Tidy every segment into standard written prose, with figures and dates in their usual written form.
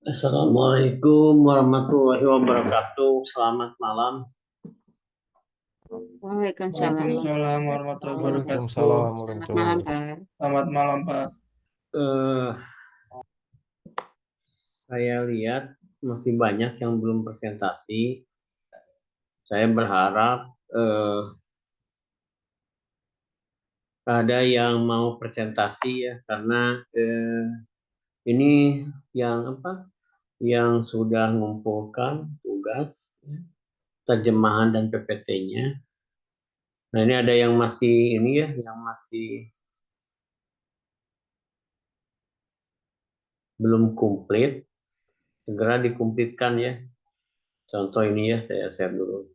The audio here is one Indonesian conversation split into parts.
Assalamualaikum warahmatullahi wabarakatuh. Selamat malam. Waalaikumsalam Waalaikumsalam warahmatullahi warahmatullahi wabarakatuh. wabarakatuh. Waalaikumsalam Selamat warahmatullahi malam, wabarakatuh. Pak. Selamat malam, Pak. Eh, saya lihat masih banyak yang belum presentasi. Saya berharap ada yang mau presentasi ya, karena ini yang apa? Yang sudah mengumpulkan tugas, ya, terjemahan dan PPT-nya. Nah, ini ada yang masih ini ya, yang masih belum komplit, segera dikumplitkan ya. Contoh ini ya, saya share dulu.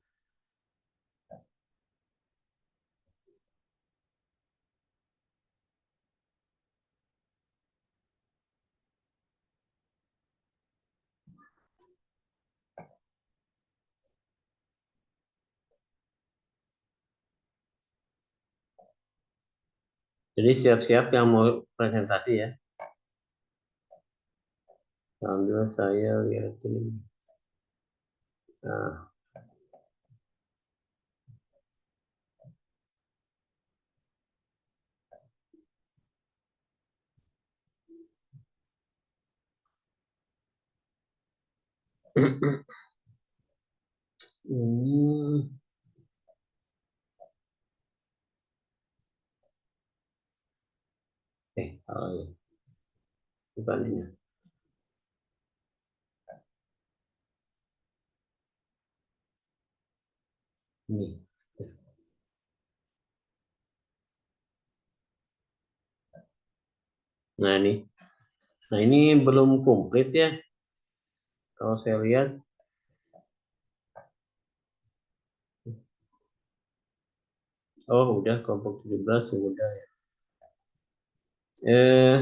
Jadi siap-siap yang mau presentasi ya. Sambil saya lihat ini. Nah, ini oh ya, bukan ini. Ini. Nah ini. Nah ini belum komplit ya. Kalau saya lihat, oh udah kelompok 17 sudah ya. Eh,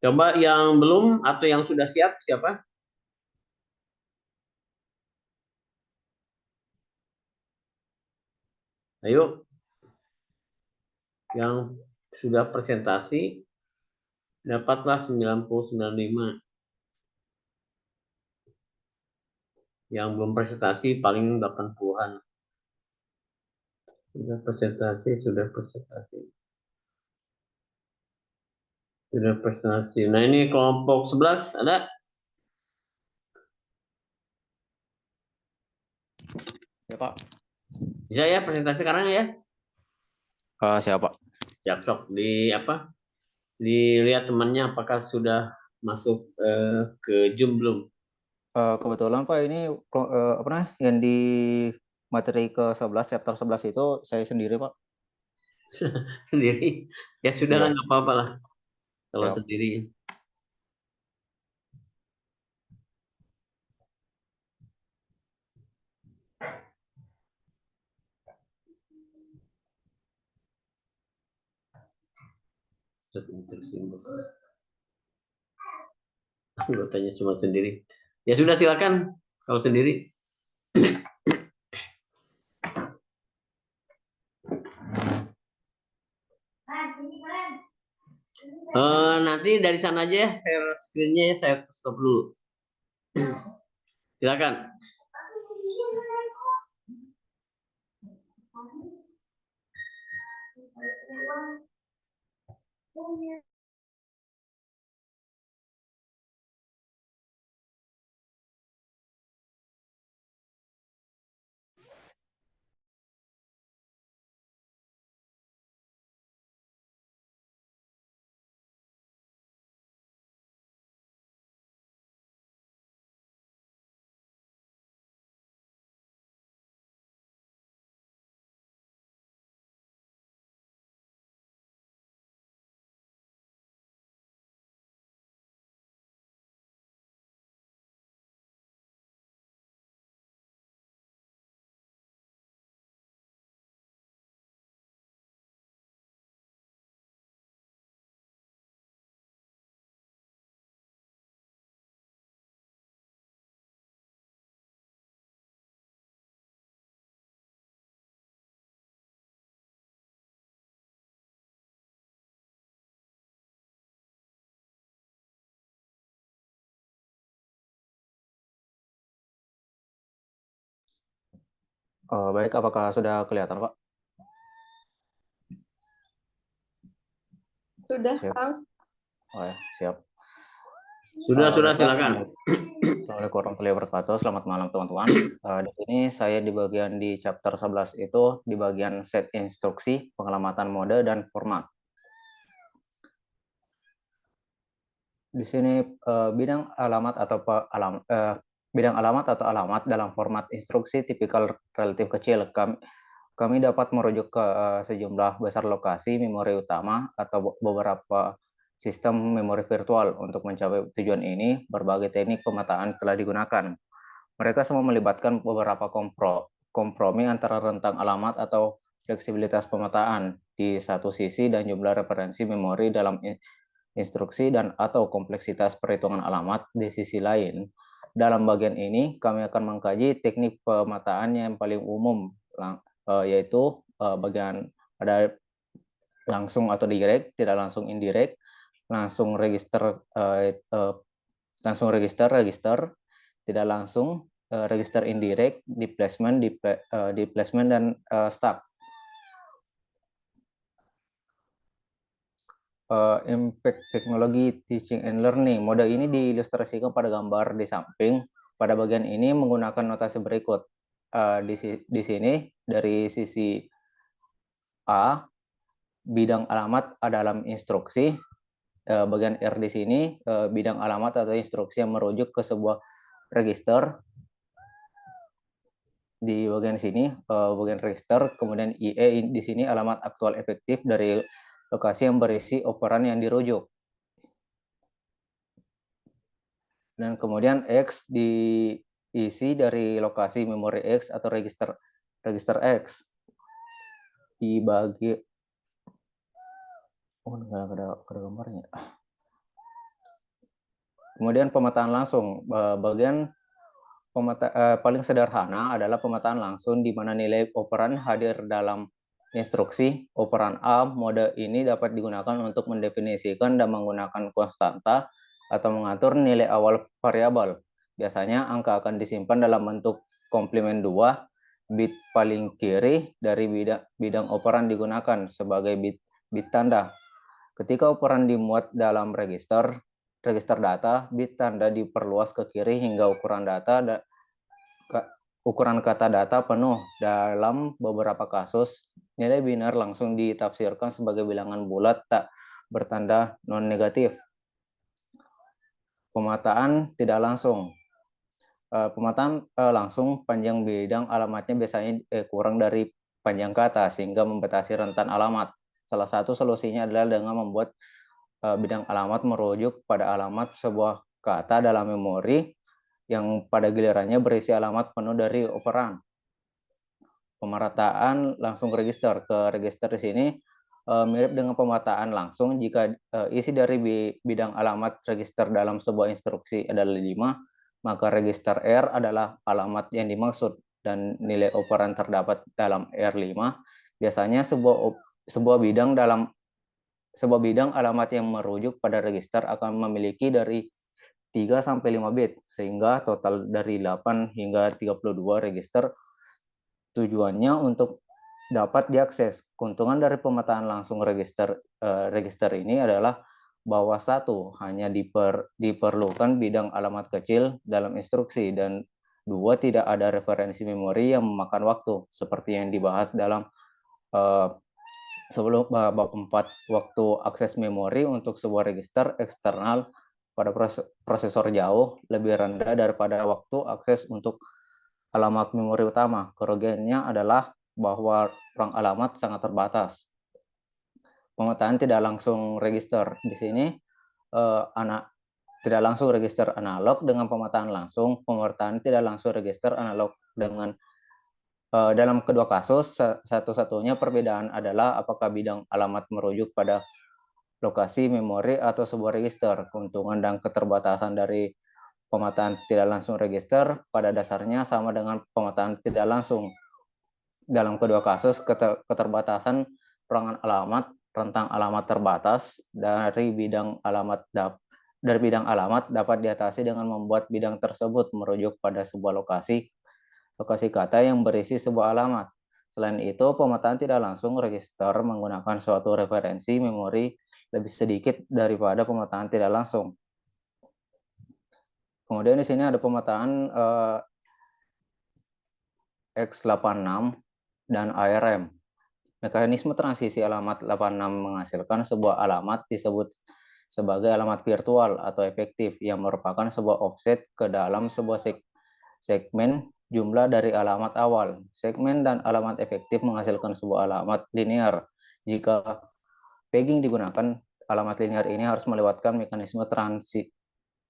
Coba yang belum atau yang sudah siap siapa? Ayo, yang sudah presentasi dapatlah 90,95. Yang belum presentasi paling 80-an. Sudah presentasi, sudah presentasi. Sudah presentasi. Nah ini kelompok 11 ada? Ya Pak. Bisa ya presentasi sekarang ya? Siapa? Siap sok di apa? Dilihat temannya apakah sudah masuk ke Zoom belum? Kebetulan Pak ini apa namanya yang di materi ke-11 chapter 11 itu saya sendiri Pak. Sendiri. Ya sudah lah, Iya, nggak apa-apa lah kalau siap. sendiri. Tersinggung. Anggotanya cuma sendiri. Ya sudah silakan kalau sendiri. Nanti dari sana aja ya, share screen-nya ya, saya stop dulu. Silakan. Baik, apakah sudah kelihatan, Pak? Sudah, Siap. Kang. Oh ya, siap. Sudah, Baiklah, silakan. Assalamualaikum warahmatullahi wabarakatuh. Selamat malam, teman-teman. Di sini saya di bagian di chapter 11 itu di bagian set instruksi, pengelamatan mode, dan format. Di sini bidang alamat atau alamat dalam format instruksi tipikal relatif kecil. Kami dapat merujuk ke sejumlah besar lokasi memori utama atau beberapa sistem memori virtual. Untuk mencapai tujuan ini, berbagai teknik pemetaan telah digunakan. Mereka semua melibatkan beberapa kompromi antara rentang alamat atau fleksibilitas pemetaan di satu sisi dan jumlah referensi memori dalam instruksi dan atau kompleksitas perhitungan alamat di sisi lain. Dalam bagian ini, kami akan mengkaji teknik pemetaan yang paling umum, yaitu bagian ada langsung atau direct, tidak langsung indirect, langsung register, register, tidak langsung, register indirect, displacement dan stack. Impact teknologi teaching and learning. Mode ini diilustrasikan pada gambar di samping. Pada bagian ini menggunakan notasi berikut. Di sini dari sisi A, bidang alamat dalam instruksi. Bagian R di sini bidang alamat atau instruksi yang merujuk ke sebuah register. Di bagian sini bagian register, kemudian IE di sini alamat aktual efektif dari lokasi yang berisi operan yang dirujuk. Dan kemudian X diisi dari lokasi memori X atau register X. Dibagi, nggak ada gambarnya. Kemudian pemetaan langsung. Bagian paling sederhana adalah pemetaan langsung di mana nilai operan hadir dalam instruksi. Operan A mode ini dapat digunakan untuk mendefinisikan dan menggunakan konstanta atau mengatur nilai awal variabel. Biasanya angka akan disimpan dalam bentuk komplement 2, bit paling kiri dari bidang operan digunakan sebagai bit tanda. Ketika operan dimuat dalam register data, bit tanda diperluas ke kiri hingga ukuran kata data penuh. Dalam beberapa kasus, nilai biner langsung ditafsirkan sebagai bilangan bulat tak bertanda non-negatif. Pemetaan tidak langsung. Pemetaan langsung, panjang bidang alamatnya biasanya kurang dari panjang kata sehingga membatasi rentan alamat. Salah satu solusinya adalah dengan membuat bidang alamat merujuk pada alamat sebuah kata dalam memori yang pada gilirannya berisi alamat penuh dari operan. Pemerataan langsung register. Ke register di sini mirip dengan pemetaan langsung jika isi dari bidang alamat register dalam sebuah instruksi adalah 5, maka register R adalah alamat yang dimaksud dan nilai operan terdapat dalam R5. Biasanya sebuah bidang alamat yang merujuk pada register akan memiliki dari 3 sampai 5 bit sehingga total dari 8 hingga 32 register. Tujuannya untuk dapat diakses. Keuntungan dari pemetaan langsung register ini adalah bahwa satu, hanya diperlukan bidang alamat kecil dalam instruksi, dan dua, tidak ada referensi memori yang memakan waktu seperti yang dibahas dalam sebelum bab 4, waktu akses memori untuk sebuah register eksternal pada prosesor jauh lebih rendah daripada waktu akses untuk alamat memori utama. Kerugiannya adalah bahwa ruang alamat sangat terbatas. Pemetaan tidak langsung register. Di sini tidak langsung register analog dengan pemetaan langsung. Pemetaan tidak langsung register analog dengan dalam kedua kasus, satu-satunya perbedaan adalah apakah bidang alamat merujuk pada lokasi memori atau sebuah register. Keuntungan dan keterbatasan dari pemetaan tidak langsung register pada dasarnya sama dengan pemetaan tidak langsung. Dalam kedua kasus, keterbatasan rentang alamat terbatas dari bidang alamat dapat diatasi dengan membuat bidang tersebut merujuk pada sebuah lokasi lokasi kata yang berisi sebuah alamat. Selain itu, pemetaan tidak langsung register menggunakan suatu referensi memori lebih sedikit daripada pemetaan tidak langsung. Kemudian di sini ada pemetaan X86 dan ARM. Mekanisme transisi alamat 86 menghasilkan sebuah alamat disebut sebagai alamat virtual atau efektif yang merupakan sebuah offset ke dalam sebuah segmen jumlah dari alamat awal. Segmen dan alamat efektif menghasilkan sebuah alamat linear. Jika pegging digunakan, alamat linear ini harus melewatkan mekanisme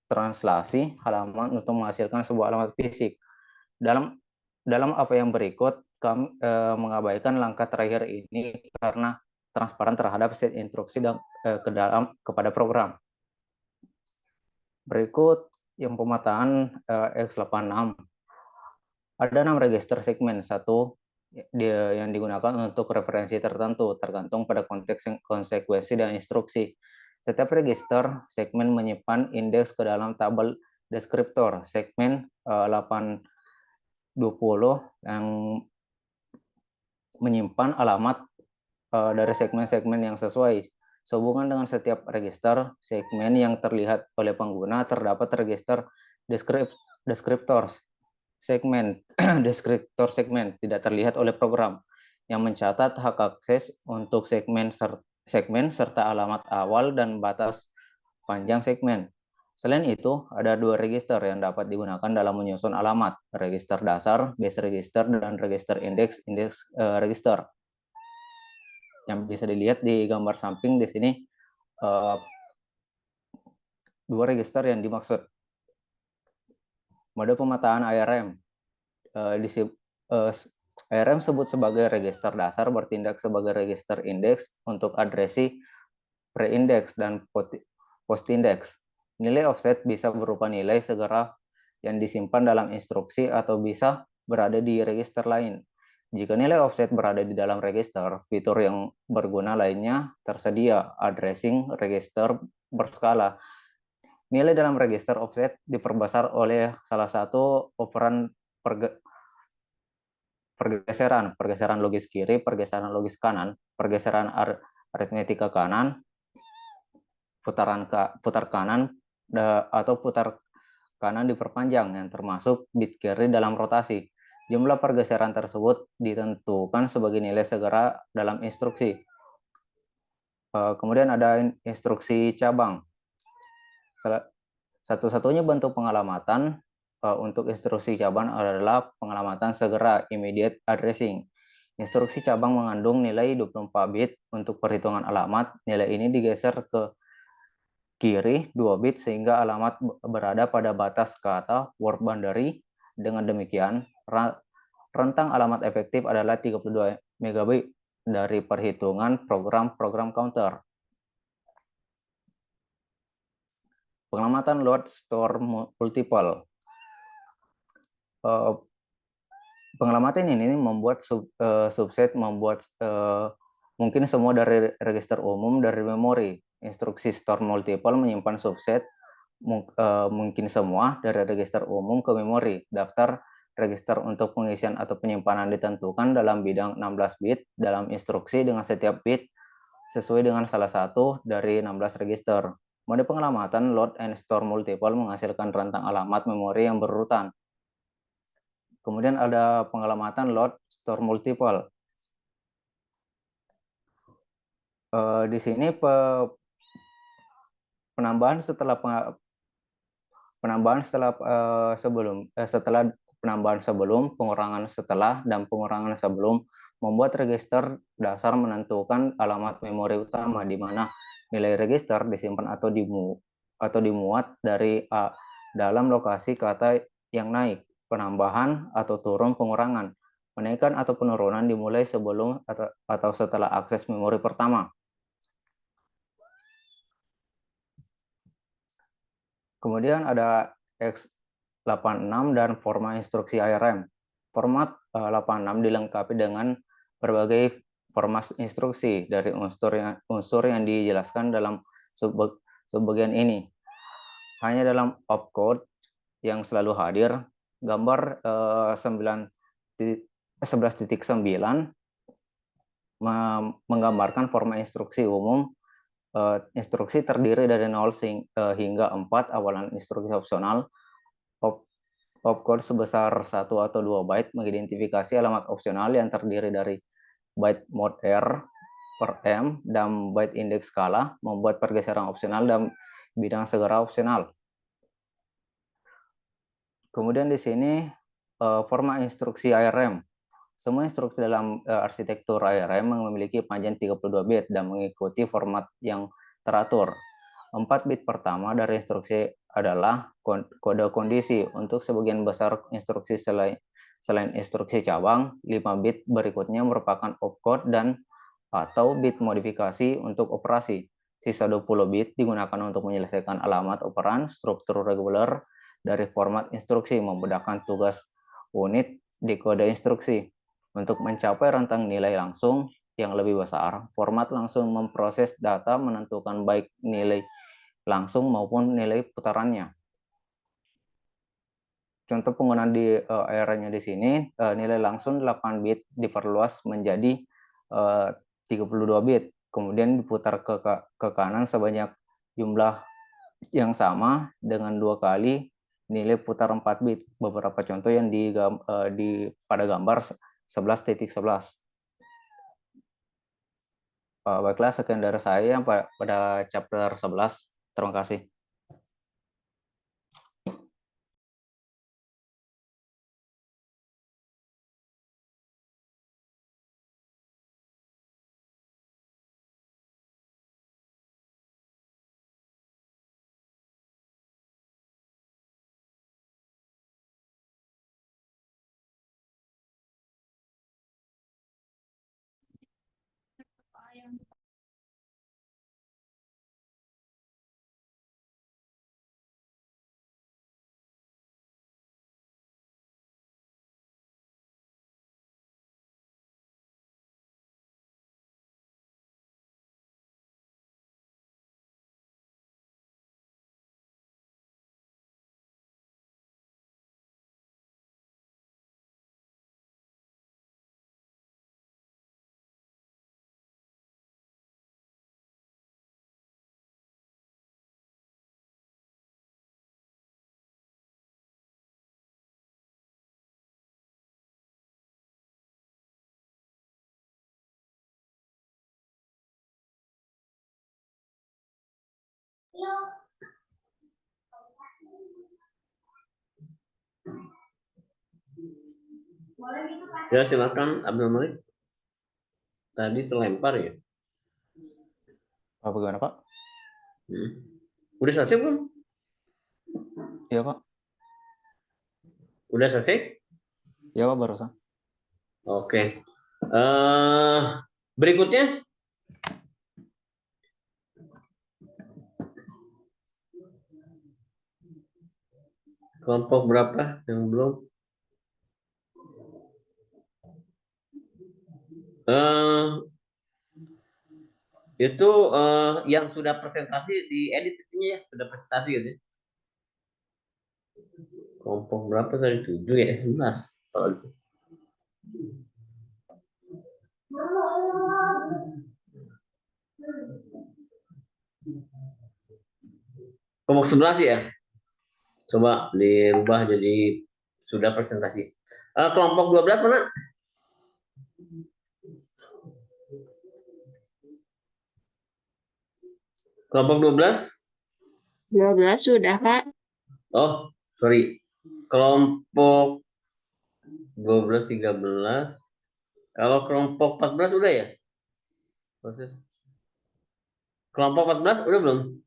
translasi halaman untuk menghasilkan sebuah alamat fisik. Dalam apa yang berikut, kami mengabaikan langkah terakhir ini karena transparan terhadap set instruksi kepada program. Berikut yang pemetaan X86. Ada 6 register segmen, satu yang digunakan untuk referensi tertentu, tergantung pada konteks konsekuensi dan instruksi. Setiap register segmen menyimpan indeks ke dalam tabel deskriptor. Segmen 820 yang menyimpan alamat dari segmen-segmen yang sesuai. Sehubungan dengan setiap register segmen yang terlihat oleh pengguna, terdapat register deskriptor segmen deskriptor segmen tidak terlihat oleh program yang mencatat hak akses untuk segmen serta alamat awal dan batas panjang segmen. Selain itu, ada 2 register yang dapat digunakan dalam menyusun alamat, register dasar, base register, dan register index register. Yang bisa dilihat di gambar samping di sini, 2 register yang dimaksud. Mode pemetaan ARM. ARM sebut sebagai register dasar bertindak sebagai register indeks untuk adresi pre-index dan post-index. Nilai offset bisa berupa nilai segera yang disimpan dalam instruksi atau bisa berada di register lain. Jika nilai offset berada di dalam register, fitur yang berguna lainnya tersedia, addressing register berskala. Nilai dalam register offset diperbesar oleh salah satu operan pergeseran logis kiri, pergeseran logis kanan, pergeseran aritmetika kanan, putar kanan, atau putar kanan diperpanjang yang termasuk bit carry dalam rotasi. Jumlah pergeseran tersebut ditentukan sebagai nilai segera dalam instruksi. Kemudian ada instruksi cabang. Satu-satunya bentuk pengalamatan untuk instruksi cabang adalah pengalamatan segera, immediate addressing. Instruksi cabang mengandung nilai 24 bit untuk perhitungan alamat. Nilai ini digeser ke kiri 2 bit sehingga alamat berada pada batas kata word boundary. Dengan demikian, rentang alamat efektif adalah 32 megabit dari perhitungan program counter. Pengalamatan load store multiple. Pengalamatan ini membuat subset mungkin semua dari register umum dari memori. Instruksi store multiple menyimpan subset mungkin semua dari register umum ke memori. Daftar register untuk pengisian atau penyimpanan ditentukan dalam bidang 16 bit dalam instruksi dengan setiap bit sesuai dengan salah satu dari 16 register. Mode pengalamatan load and store multiple menghasilkan rentang alamat memori yang berurutan. Kemudian ada pengalamatan load store multiple. Di sini penambahan setelah penambahan sebelum, pengurangan setelah, dan pengurangan sebelum membuat register dasar menentukan alamat memori utama di mana nilai register disimpan atau dimuat dari dalam lokasi kata yang naik, penambahan atau turun, pengurangan, penaikan atau penurunan dimulai sebelum atau setelah akses memori pertama. Kemudian ada X86 dan format instruksi ARM. Format 86 dilengkapi dengan berbagai format instruksi dari unsur yang dijelaskan dalam subbagian ini. Hanya dalam opcode yang selalu hadir, gambar 9 11.9 menggambarkan format instruksi umum. Instruksi terdiri dari 0 hingga 4 awalan instruksi opsional. Opcode sebesar 1 atau 2 byte mengidentifikasi alamat opsional yang terdiri dari byte mode R per M dan byte indeks skala, membuat pergeseran opsional dan bidang segera opsional. Kemudian di sini format instruksi ARM. Semua instruksi dalam arsitektur ARM memiliki panjang 32 bit dan mengikuti format yang teratur. 4 bit pertama dari instruksi adalah kode kondisi. Untuk sebagian besar instruksi selain instruksi cabang, 5 bit berikutnya merupakan opcode dan atau bit modifikasi untuk operasi. Sisa 20 bit digunakan untuk menyelesaikan alamat operan struktur reguler dari format instruksi, membedakan tugas unit di kode instruksi. Untuk mencapai rentang nilai langsung yang lebih besar, format langsung memproses data menentukan baik nilai langsung maupun nilai putarannya. Contoh penggunaan di ARM-nya di sini, nilai langsung 8 bit diperluas menjadi 32 bit, kemudian diputar ke kanan sebanyak jumlah yang sama dengan 2 kali nilai putar 4 bit. Beberapa contoh yang pada gambar 11.11. Baiklah, sekian dari saya pada chapter 11. Terima kasih. Ya, silakan Abdul Malik. Tadi terlempar ya. Bagaimana, Pak? Udah selesai belum? Iya, Pak. Udah selesai? Ya, Pak, barusan. Oke. Berikutnya. Kelompok berapa yang belum? Itu yang sudah presentasi di edit ya, sudah presentasi gitu. Kelompok berapa tadi? 7 ya? 11. Kelompok 11 ya? Coba dirubah jadi sudah presentasi. Kelompok 12 mana? Kelompok 12? 12 sudah, Pak. Oh, sorry. Kelompok 12, 13. Kalau kelompok 14 udah ya? Proses. Kelompok 14 udah belum?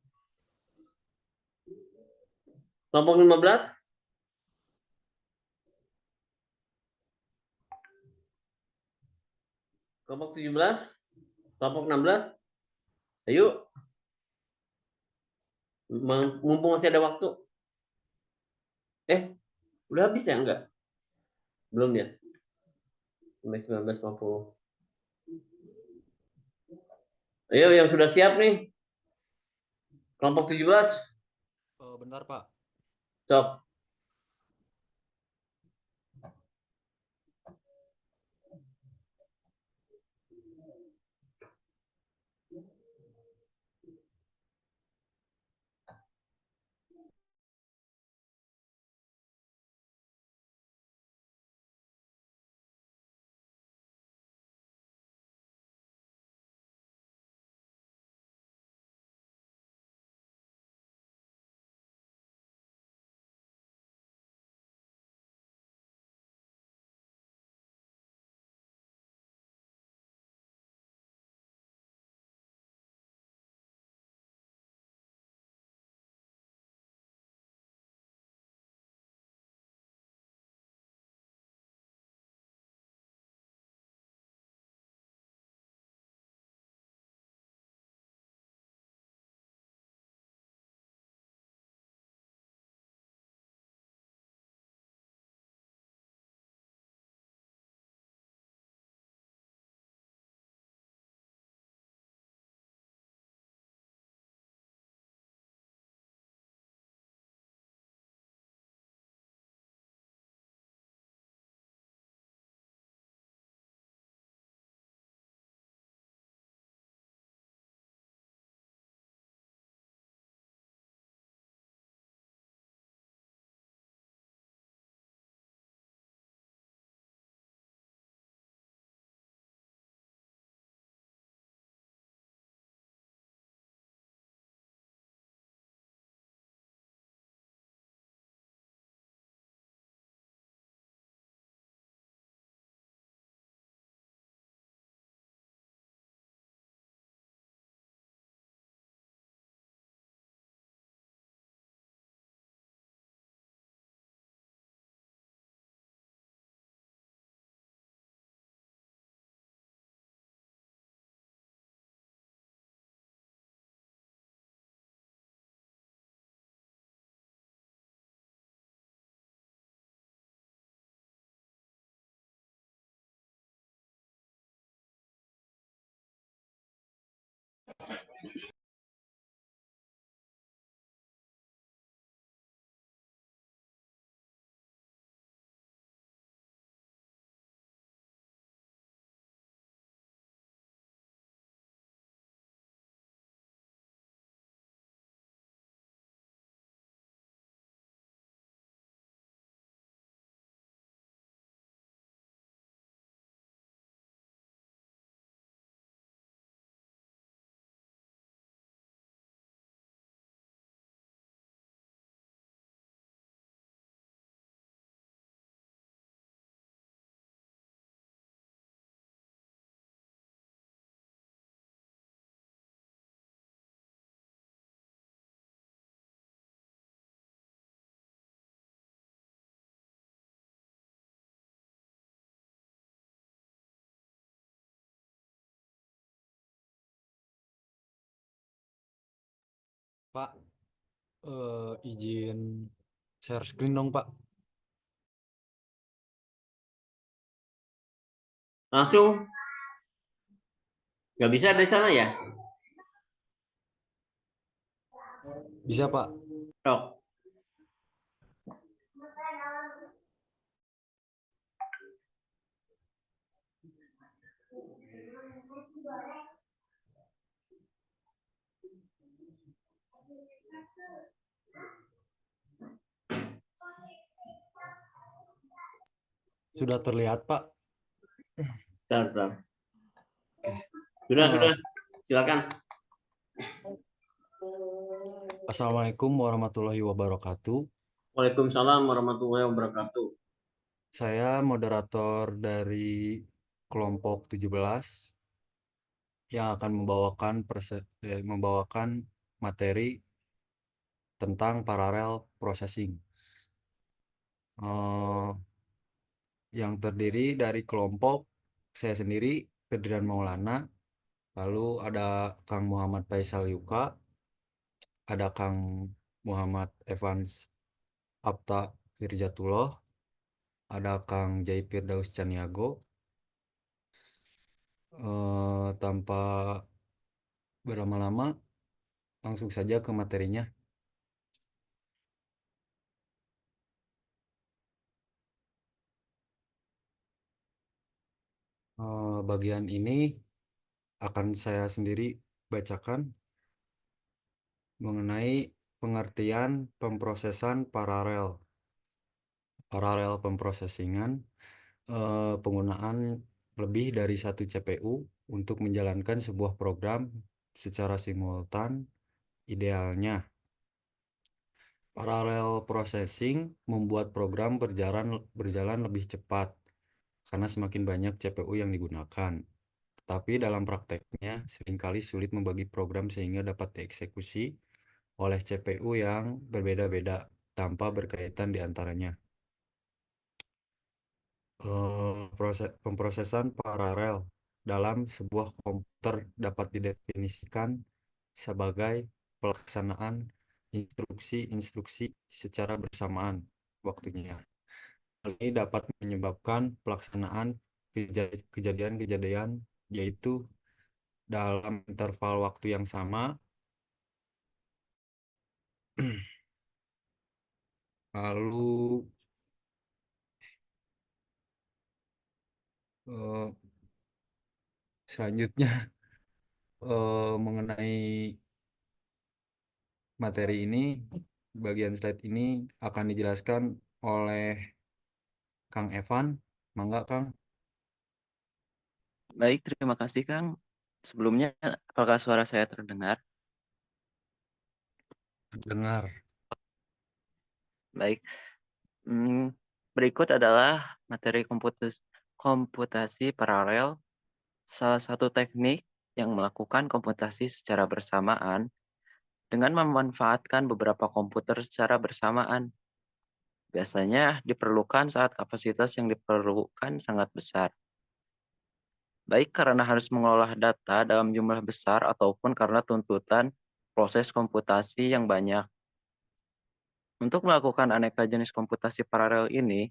Kelompok 15? Kelompok 17? Kelompok 16? Ayo. Mumpung masih ada waktu. Udah habis ya? Enggak? Belum ya? Sampai 19.50. Ayo yang sudah siap nih. Kelompok 17. Bentar, Pak. Stop. Pak, izin share screen dong, Pak. Langsung? Nggak bisa dari sana ya? Bisa, Pak. Sok. Sudah terlihat, Pak. Bentar. Oke. Sudah. Silakan. Assalamualaikum warahmatullahi wabarakatuh. Waalaikumsalam warahmatullahi wabarakatuh. Saya moderator dari kelompok 17 yang akan membawakan materi tentang parallel processing. Yang terdiri dari kelompok saya sendiri, Ferdinand Maulana, lalu ada Kang Muhammad Faisal Yuka, ada Kang Muhammad Evans Apta Firjatullah, ada Kang Jai Firdaus Caniago. Tanpa berlama-lama, langsung saja ke materinya. Bagian ini akan saya sendiri bacakan mengenai pengertian pemrosesan paralel pemprosesingan, penggunaan lebih dari satu CPU untuk menjalankan sebuah program secara simultan. Idealnya, parallel processing membuat program berjalan lebih cepat karena semakin banyak CPU yang digunakan. Tapi dalam prakteknya seringkali sulit membagi program sehingga dapat dieksekusi oleh CPU yang berbeda-beda tanpa berkaitan di antaranya. Pemrosesan paralel dalam sebuah komputer dapat didefinisikan sebagai pelaksanaan instruksi-instruksi secara bersamaan waktunya. Hal ini dapat menyebabkan pelaksanaan kejadian-kejadian yaitu dalam interval waktu yang sama. Lalu selanjutnya mengenai materi ini, bagian slide ini akan dijelaskan oleh Kang Evan. Mangga, Kang. Baik, terima kasih Kang. Sebelumnya, apakah suara saya terdengar? Dengar. Baik. Berikut adalah materi komputasi paralel, salah satu teknik yang melakukan komputasi secara bersamaan dengan memanfaatkan beberapa komputer secara bersamaan. Biasanya diperlukan saat kapasitas yang diperlukan sangat besar. Baik karena harus mengolah data dalam jumlah besar ataupun karena tuntutan proses komputasi yang banyak. Untuk melakukan aneka jenis komputasi paralel ini,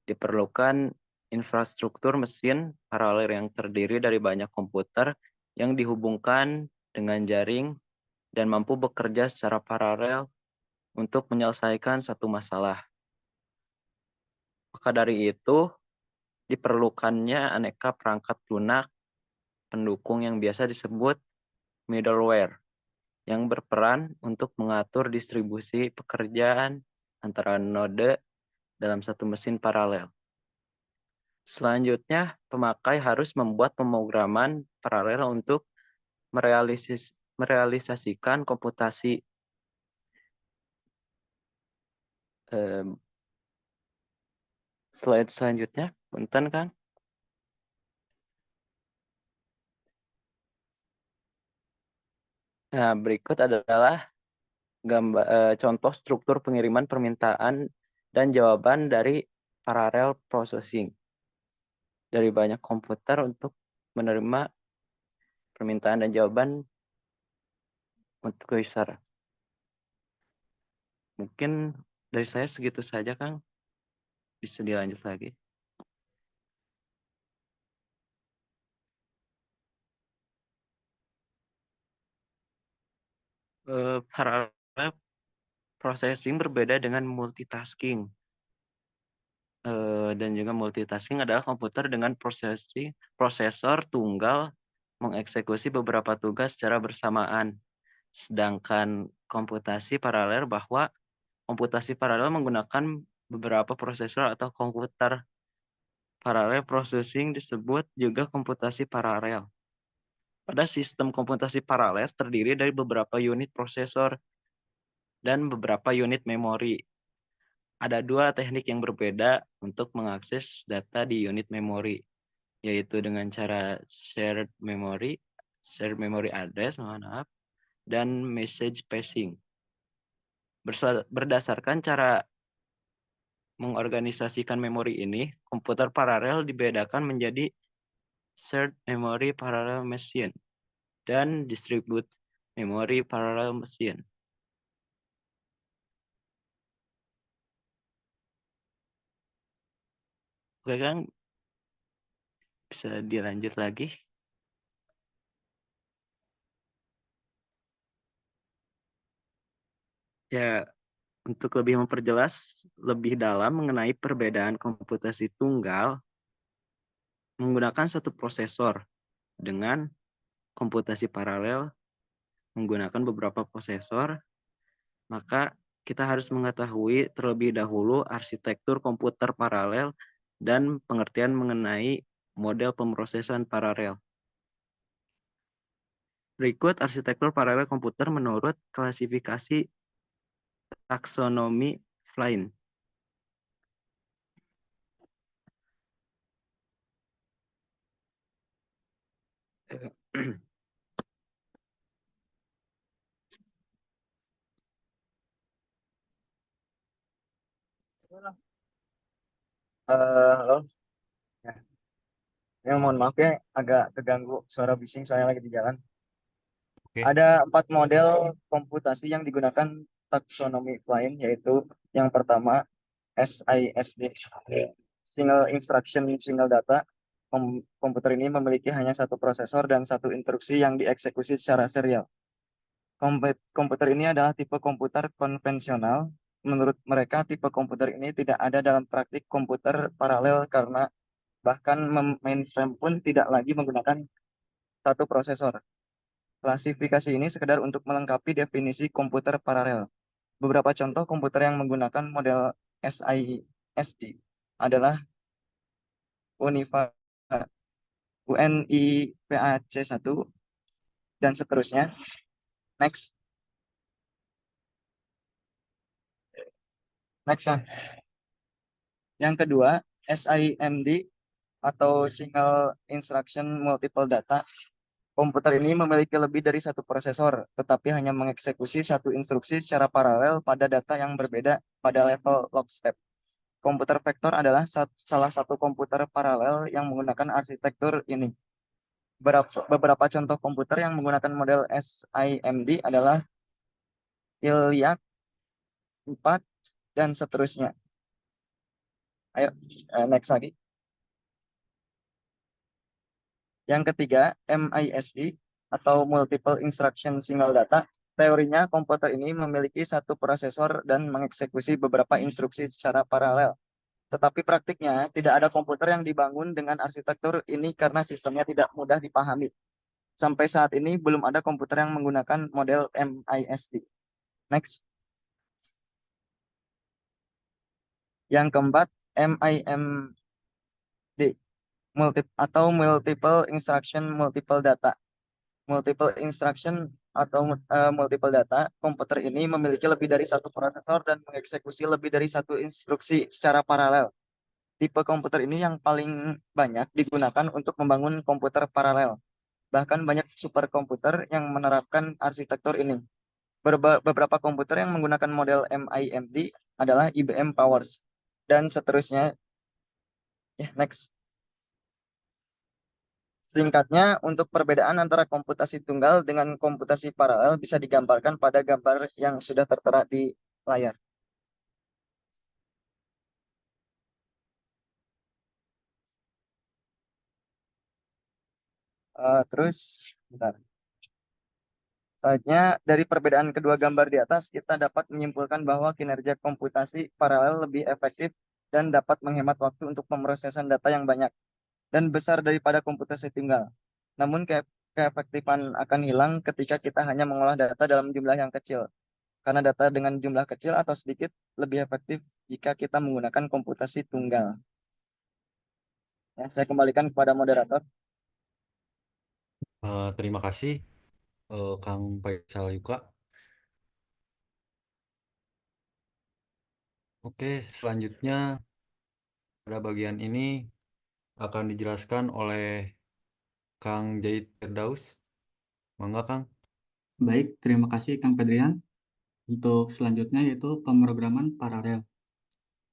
diperlukan infrastruktur mesin paralel yang terdiri dari banyak komputer yang dihubungkan dengan jaring dan mampu bekerja secara paralel untuk menyelesaikan satu masalah. Maka dari itu, diperlukannya aneka perangkat lunak pendukung yang biasa disebut middleware, yang berperan untuk mengatur distribusi pekerjaan antara node dalam satu mesin paralel. Selanjutnya, pemakai harus membuat pemrograman paralel untuk merealisasikan komputasi. Slide selanjutnya, punten Kang. Nah, berikut adalah contoh struktur pengiriman permintaan dan jawaban dari parallel processing dari banyak komputer untuk menerima permintaan dan jawaban untuk user. Mungkin dari saya segitu saja, Kang. Bisa dilanjut lagi. Parallel processing berbeda dengan multitasking. Dan juga multitasking adalah komputer dengan prosesor tunggal mengeksekusi beberapa tugas secara bersamaan. Sedangkan komputasi paralel menggunakan beberapa prosesor atau komputer. Parallel processing disebut juga komputasi paralel. Pada sistem komputasi paralel terdiri dari beberapa unit prosesor dan beberapa unit memori. Ada dua teknik yang berbeda untuk mengakses data di unit memori, yaitu dengan cara shared memory address, dan message passing. Berdasarkan cara mengorganisasikan memori ini, komputer paralel dibedakan menjadi shared memory parallel machine dan distribute memory parallel machine. Oke Kang, bisa dilanjut lagi. Ya, untuk lebih memperjelas lebih dalam mengenai perbedaan komputasi tunggal menggunakan satu prosesor dengan komputasi paralel menggunakan beberapa prosesor, maka kita harus mengetahui terlebih dahulu arsitektur komputer paralel dan pengertian mengenai model pemrosesan paralel. Berikut arsitektur paralel komputer menurut klasifikasi taksonomi Flynn. Halo, ya mohon maaf ya agak keganggu suara bising soalnya lagi di jalan. Oke. Ada 4 model komputasi yang digunakan taksonomi Flynn, yaitu yang pertama SISD, Single Instruction Single Data. Komputer ini memiliki hanya satu prosesor dan satu instruksi yang dieksekusi secara serial. Komputer ini adalah tipe komputer konvensional. Menurut mereka, tipe komputer ini tidak ada dalam praktik komputer paralel karena bahkan mainframe pun tidak lagi menggunakan satu prosesor. Klasifikasi ini sekedar untuk melengkapi definisi komputer paralel. Beberapa contoh komputer yang menggunakan model SISD adalah UNIPAC 1 dan seterusnya. Next ya. Yang kedua, SIMD atau Single Instruction Multiple Data. Komputer ini memiliki lebih dari satu prosesor, tetapi hanya mengeksekusi satu instruksi secara paralel pada data yang berbeda pada level lockstep. Komputer vektor adalah salah satu komputer paralel yang menggunakan arsitektur ini. Beberapa contoh komputer yang menggunakan model SIMD adalah ILIAC 4 dan seterusnya. Ayo, next lagi. Yang ketiga, MISD atau multiple instruction single data. Teorinya, komputer ini memiliki satu prosesor dan mengeksekusi beberapa instruksi secara paralel. Tetapi praktiknya, tidak ada komputer yang dibangun dengan arsitektur ini karena sistemnya tidak mudah dipahami. Sampai saat ini, belum ada komputer yang menggunakan model MISD. Next. Yang keempat, MIMD multiple instruction multiple data. Multiple instruction atau multiple data, komputer ini memiliki lebih dari satu prosesor dan mengeksekusi lebih dari satu instruksi secara paralel. Tipe komputer ini yang paling banyak digunakan untuk membangun komputer paralel. Bahkan banyak superkomputer yang menerapkan arsitektur ini. Beberapa komputer yang menggunakan model MIMD adalah IBM Powers dan seterusnya. Next. Singkatnya, untuk perbedaan antara komputasi tunggal dengan komputasi paralel bisa digambarkan pada gambar yang sudah tertera di layar. Terus, bentar. Selanjutnya, dari perbedaan kedua gambar di atas, kita dapat menyimpulkan bahwa kinerja komputasi paralel lebih efektif dan dapat menghemat waktu untuk pemrosesan data yang banyak dan besar daripada komputasi tunggal. Namun, keefektifan akan hilang ketika kita hanya mengolah data dalam jumlah yang kecil. Karena data dengan jumlah kecil atau sedikit lebih efektif jika kita menggunakan komputasi tunggal. Ya, saya kembalikan kepada moderator. Terima kasih Kang Faisal Yuka. Oke, selanjutnya pada bagian ini akan dijelaskan oleh Kang Zaid Firdaus. Mangga Kang. Baik, terima kasih Kang Pedrian. Untuk selanjutnya yaitu pemrograman paralel.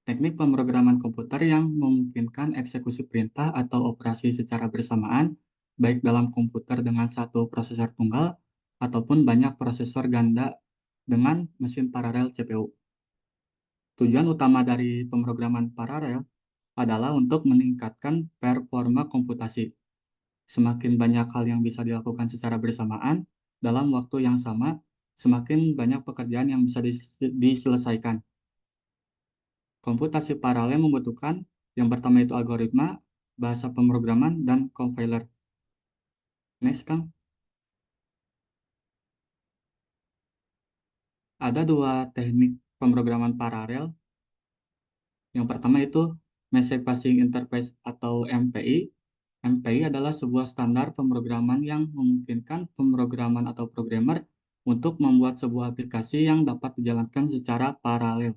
Teknik pemrograman komputer yang memungkinkan eksekusi perintah atau operasi secara bersamaan, baik dalam komputer dengan satu prosesor tunggal ataupun banyak prosesor ganda dengan mesin paralel CPU. Tujuan utama dari pemrograman paralel adalah untuk meningkatkan performa komputasi. Semakin banyak hal yang bisa dilakukan secara bersamaan dalam waktu yang sama, semakin banyak pekerjaan yang bisa diselesaikan. Komputasi paralel membutuhkan yang pertama itu algoritma, bahasa pemrograman, dan compiler. Next, Kang. Ada dua teknik pemrograman paralel. Yang pertama itu Message Passing Interface atau MPI. MPI adalah sebuah standar pemrograman yang memungkinkan pemrograman atau programmer untuk membuat sebuah aplikasi yang dapat dijalankan secara paralel.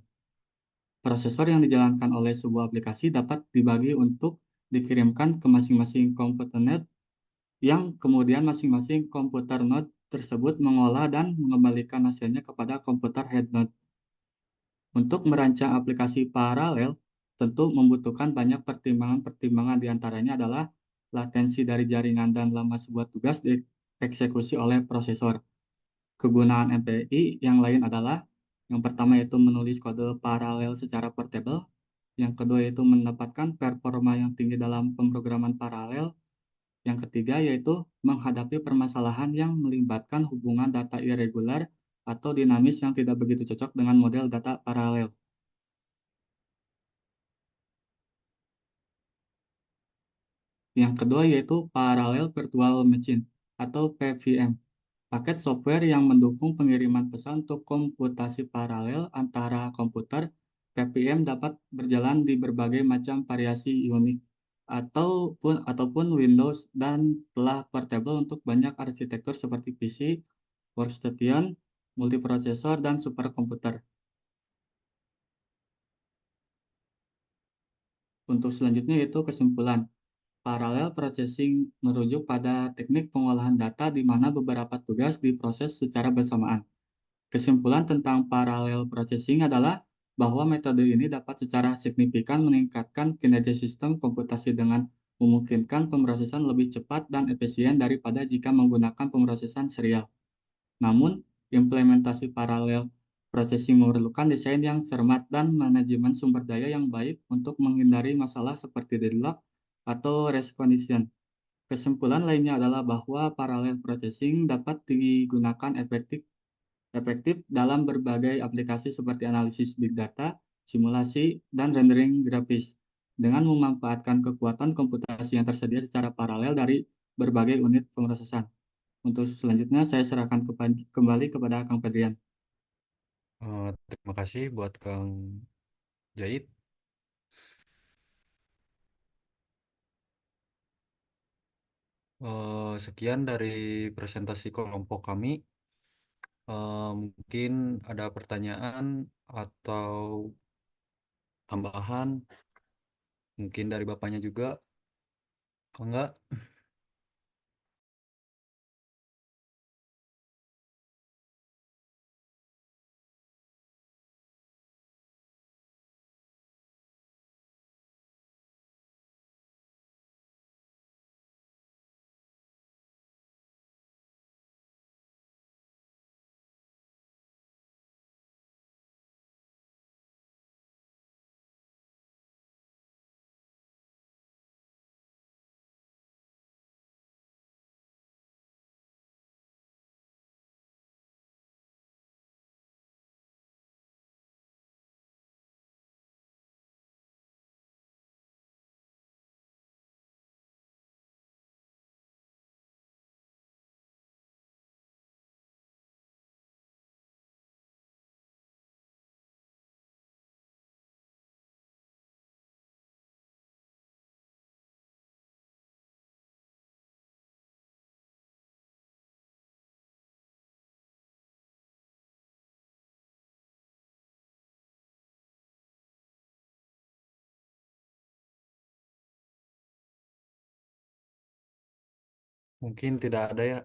Prosesor yang dijalankan oleh sebuah aplikasi dapat dibagi untuk dikirimkan ke masing-masing komputer node yang kemudian masing-masing komputer node tersebut mengolah dan mengembalikan hasilnya kepada komputer head node. Untuk merancang aplikasi paralel, tentu membutuhkan banyak pertimbangan diantaranya adalah latensi dari jaringan dan lama sebuah tugas dieksekusi oleh prosesor. Kegunaan MPI yang lain adalah yang pertama yaitu menulis kode paralel secara portable, yang kedua yaitu mendapatkan performa yang tinggi dalam pemrograman paralel, yang ketiga yaitu menghadapi permasalahan yang melibatkan hubungan data irregular atau dinamis yang tidak begitu cocok dengan model data paralel. Yang kedua yaitu Parallel Virtual Machine atau PVM. Paket software yang mendukung pengiriman pesan untuk komputasi paralel antara komputer. PVM dapat berjalan di berbagai macam variasi Unix ataupun Windows dan telah portable untuk banyak arsitektur seperti PC, workstation, multiprosesor, dan superkomputer. Untuk selanjutnya yaitu kesimpulan. Parallel processing merujuk pada teknik pengolahan data di mana beberapa tugas diproses secara bersamaan. Kesimpulan tentang parallel processing adalah bahwa metode ini dapat secara signifikan meningkatkan kinerja sistem komputasi dengan memungkinkan pemrosesan lebih cepat dan efisien daripada jika menggunakan pemrosesan serial. Namun, implementasi parallel processing memerlukan desain yang cermat dan manajemen sumber daya yang baik untuk menghindari masalah seperti deadlock atau race condition. Kesimpulan lainnya adalah bahwa parallel processing dapat digunakan efektif dalam berbagai aplikasi seperti analisis big data, simulasi, dan rendering grafis dengan memanfaatkan kekuatan komputasi yang tersedia secara paralel dari berbagai unit pemrosesan. Untuk selanjutnya saya serahkan kembali kepada Kang Pedrian. Terima kasih buat Kang Jahit. Sekian dari presentasi kelompok kami. Mungkin ada pertanyaan atau tambahan, mungkin dari Bapaknya juga. Enggak? Mungkin tidak ada ya.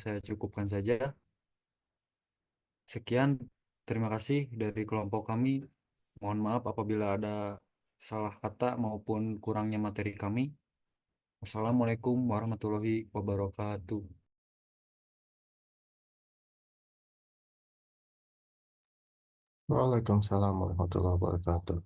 Saya cukupkan saja. Sekian, terima kasih dari kelompok kami. Mohon maaf apabila ada salah kata maupun kurangnya materi kami. Wassalamualaikum warahmatullahi wabarakatuh. Waalaikumsalam warahmatullahi wabarakatuh.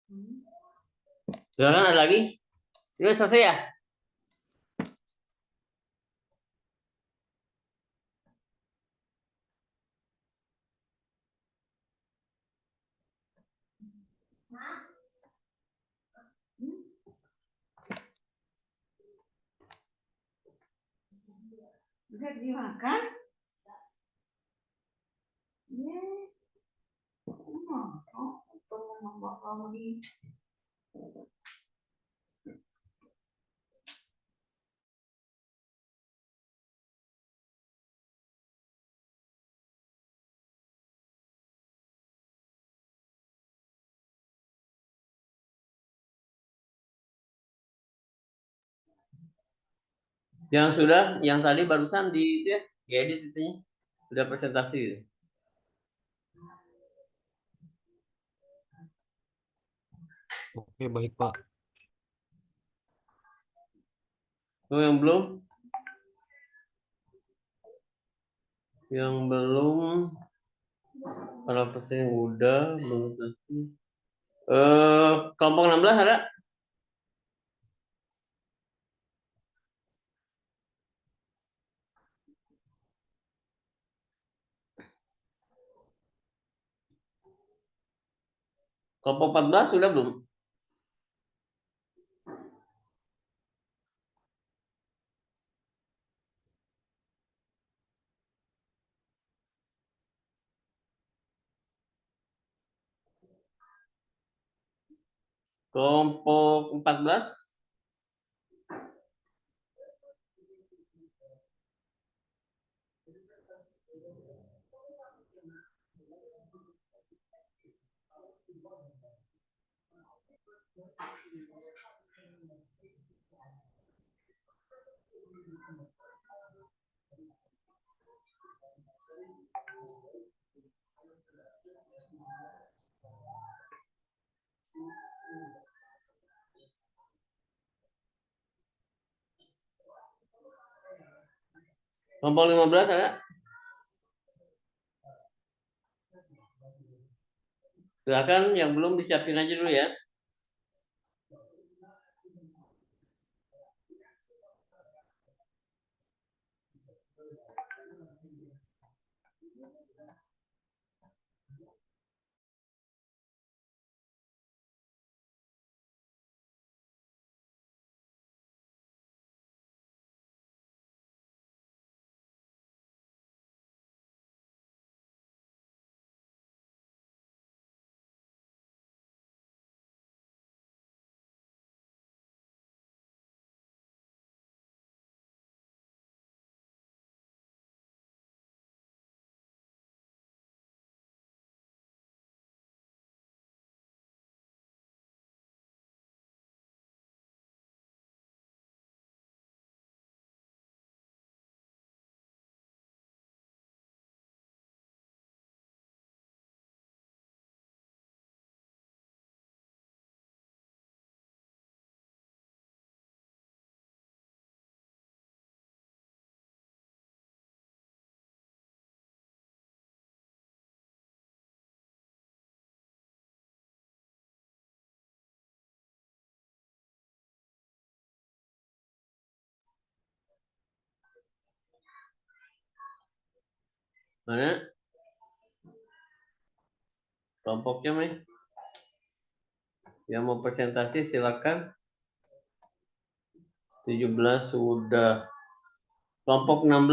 Silakan, ada lagi? Ini selesai ya? Udah dimakan? Yang sudah, yang tadi barusan di itu ya, diedit itunya. Sudah presentasi gitu. Oke, baik Pak. Oh, yang belum? Yang belum, kalau persen udah, belum tadi. Kelompok 16 ada? Kelompok 14 sudah belum? Kelompok 14? Kelompok 15 ada? Silakan, yang belum disiapin aja dulu ya. Mana? Kelompoknya, Mei? Yang mau presentasi silakan. 17 sudah. Kelompok 16.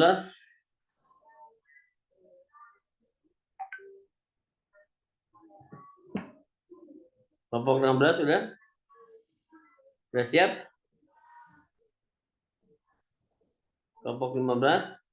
Kelompok 16 sudah? Sudah siap? Kelompok 15.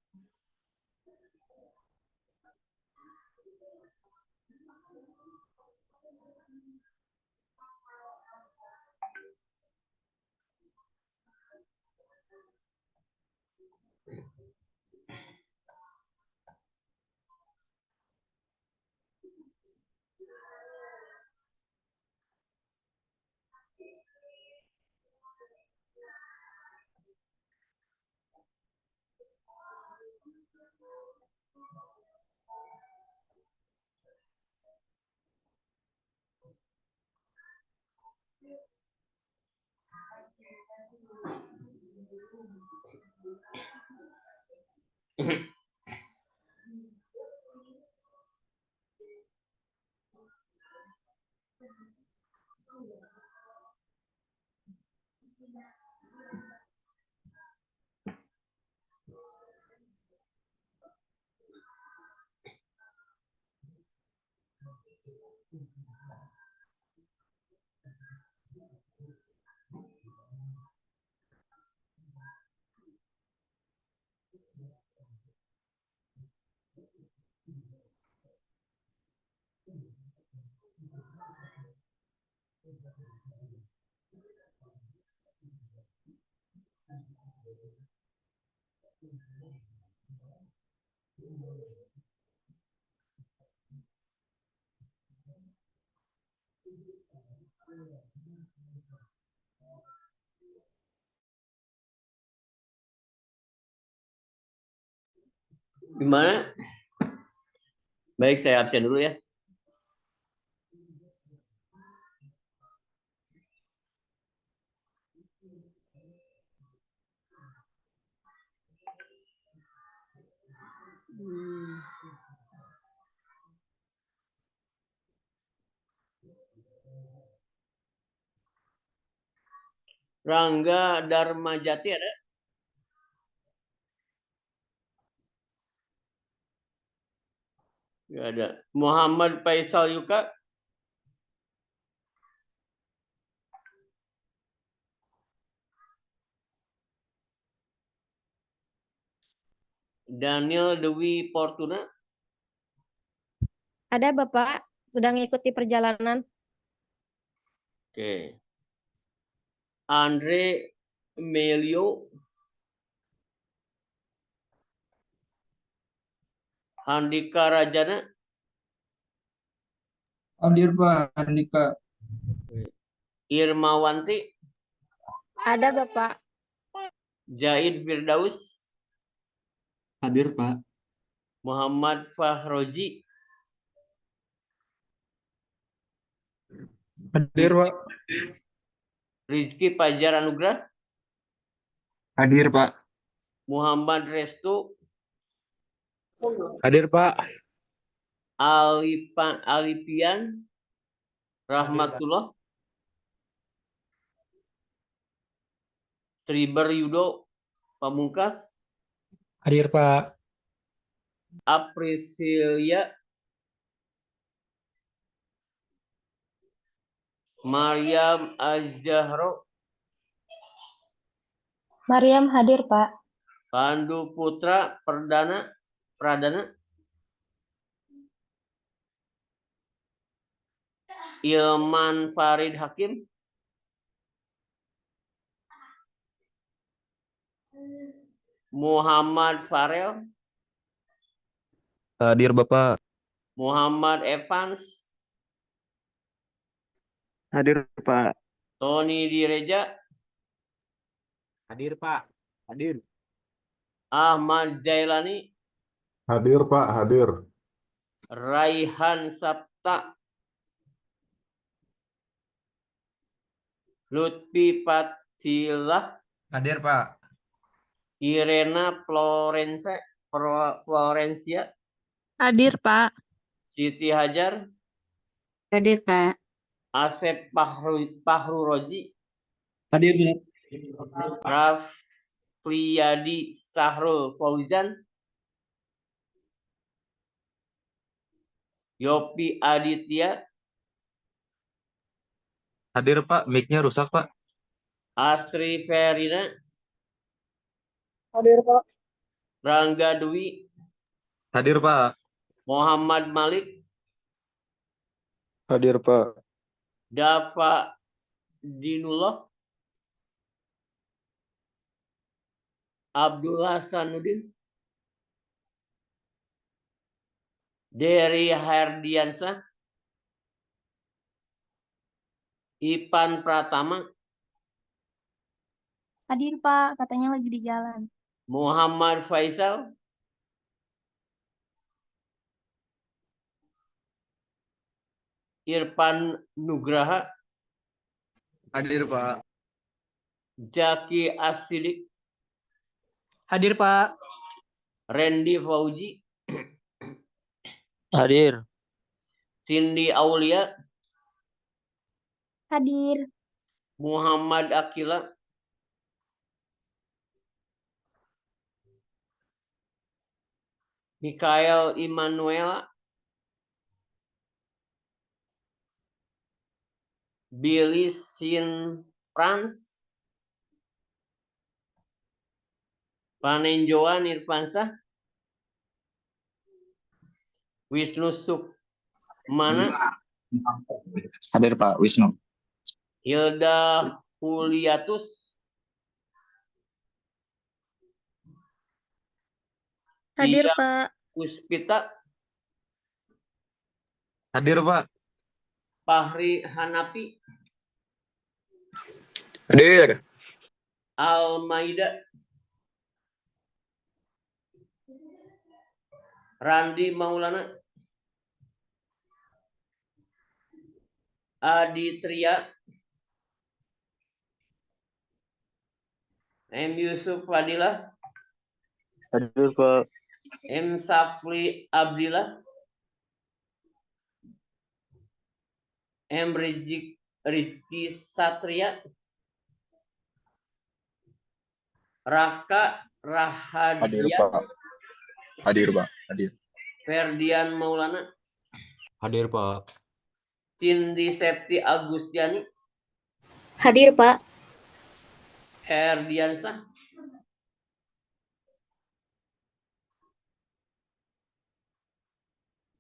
Gimana? Baik, saya absen dulu ya. Rangga Darmajati ada? Nggak ada. Muhammad Faisal Yuka? Daniel Dewi Fortuna? Ada Bapak, sedang ikuti perjalanan. Oke. Andre Melio? Handika Rajana? Hadir Pak, Andika. Irmawanti? Ada Bapak. Zaid Firdaus? Hadir, Pak. Muhammad Fahroji? Hadir Pak. Rizky Fajar Anugrah? Hadir Pak. Muhammad Restu? Hadir, Pak. Alipian Rahmatullah? Triber Yudo Pamungkas? Hadir Pak. Aprisilia? Maryam Azahro? Mariam hadir Pak. Pandu Putra Pradana? Ilman Farid Hakim? Muhammad Farel? Hadir Bapak. Muhammad Evans? Hadir Pak. Tony Direja? Hadir Pak. Hadir. Ahmad Jailani? Hadir, Pak. Hadir. Raihan Sapta? Lutfi Patilah? Hadir Pak. Irena Florencia? Hadir Pak. Siti Hajar? Hadir Pak. Asep Pahruroji? Hadir Pak. Rafliyadi Sahrul Fauzan? Yopi Aditya? Hadir Pak. Mic-nya rusak Pak. Astri Ferina? Hadir Pak. Rangga Dwi? Hadir Pak. Muhammad Malik? Hadir Pak. Dava Dinullah? Abdullah Hasanuddin? Dery Herdiansah? Ipan Pratama? Hadir Pak, katanya lagi di jalan. Muhammad Faisal? Irfan Nugraha? Hadir, Pak. Jaki Asidik, Hadir, Pak. Randy Fauji, Hadir. Cindy Aulia, Hadir. Muhammad Akila, Mikael Immanuela, Billy Sin Frans, Panenjoan Irfansah, Wisnu Sukmana, Hadir, Pak Wisnu. Hilda Huliatus, Hadir, Tia Pak. Puspita, Hadir, Pak. Fahri Hanapi, Hadir. Almaida, Randi Maulana, Aditria, M. Yusuf Fadilah, Hadir, Pak. M. Safli Abdillah, M. Rizky Satria, Raka Hadir, Rahadian, Pak. Hadir, Pak. Hadir. Ferdian Maulana, Hadir, Pak. Cindy Septi Agustiani, Hadir, Pak. Herdiansah,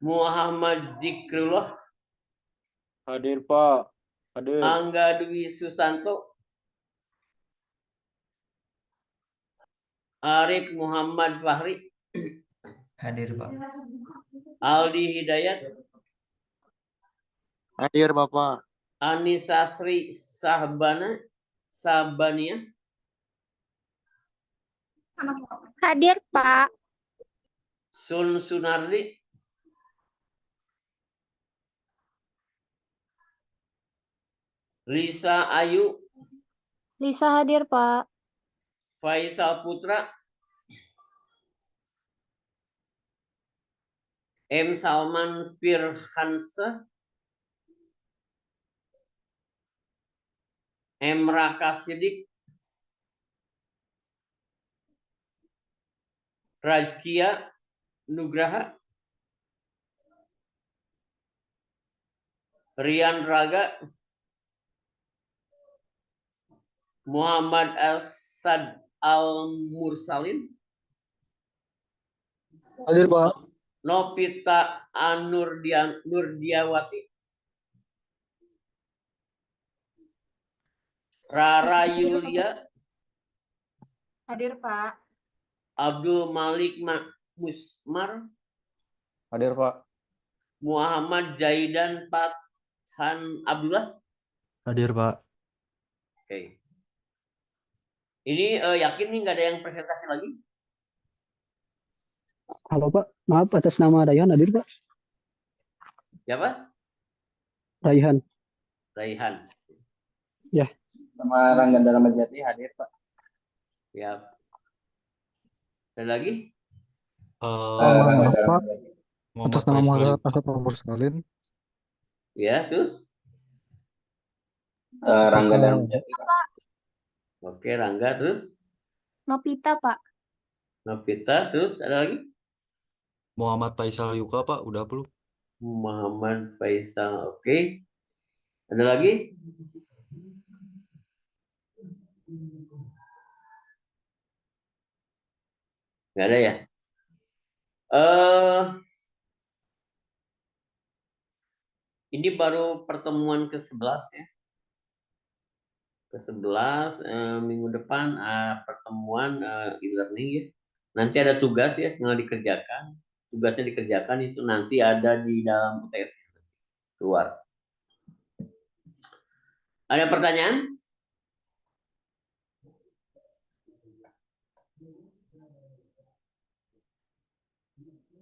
Muhammad Zikrullah, Hadir, Pak. Hadir. Angga Dwi Susanto, Arif Muhammad Fahri, Hadir, Pak. Aldi Hidayat, Hadir, Bapak. Anissa Sri Sabania, Hadir, Pak. Sun Sunardi, Lisa Ayu, Lisa hadir, Pak. Faisal Putra, M. Salman Firhansa, M. Raka Sidik, Rajkia Nugraha, Rian Raga, Muhammad Al-Sad Al-Mursalin, Hadir, Pak. Novita Nurdiawati, Rara Yulia, Hadir, Pak. Abdul Malik Musmar, Hadir, Pak. Muhammad Zaidan Fathan Abdullah. Hadir, Pak. Oke. Ini yakin nih nggak ada yang presentasi lagi? Halo Pak, maaf atas nama Raihan hadir Pak. Siapa? Raihan. Raihan. Ya. Sama Rangga Dalamajati hadir, Pak. Ya. Ada lagi? Maaf Pak, Muhammad atas nama Faisal Muhammad Yuka. Asad Mursalin. Ya, terus? Rangga Apakah Dalamajati, Pak. Oke, Rangga, terus? Novita, Pak. Novita, terus ada lagi? Muhammad Faisal Yuka, Pak. Udah belum? Muhammad Faisal, oke. Ada lagi? Nggak ada ya? Ini baru pertemuan ke-11 ya. Ke-11 minggu depan pertemuan e-learning ya. Nanti ada tugas ya, tinggal dikerjakan. Tugasnya dikerjakan itu nanti ada di dalam UTS keluar. Ada pertanyaan?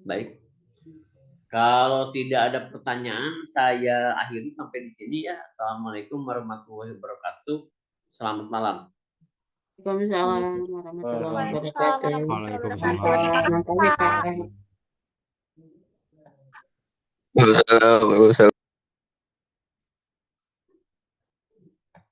Baik. Kalau tidak ada pertanyaan, saya akhiri sampai di sini ya. Assalamualaikum warahmatullahi wabarakatuh. Selamat malam. Waalaikumsalam warahmatullahi wabarakatuh. Waalaikumsalam. Selamat pagi, Pak. Waalaikumsalam.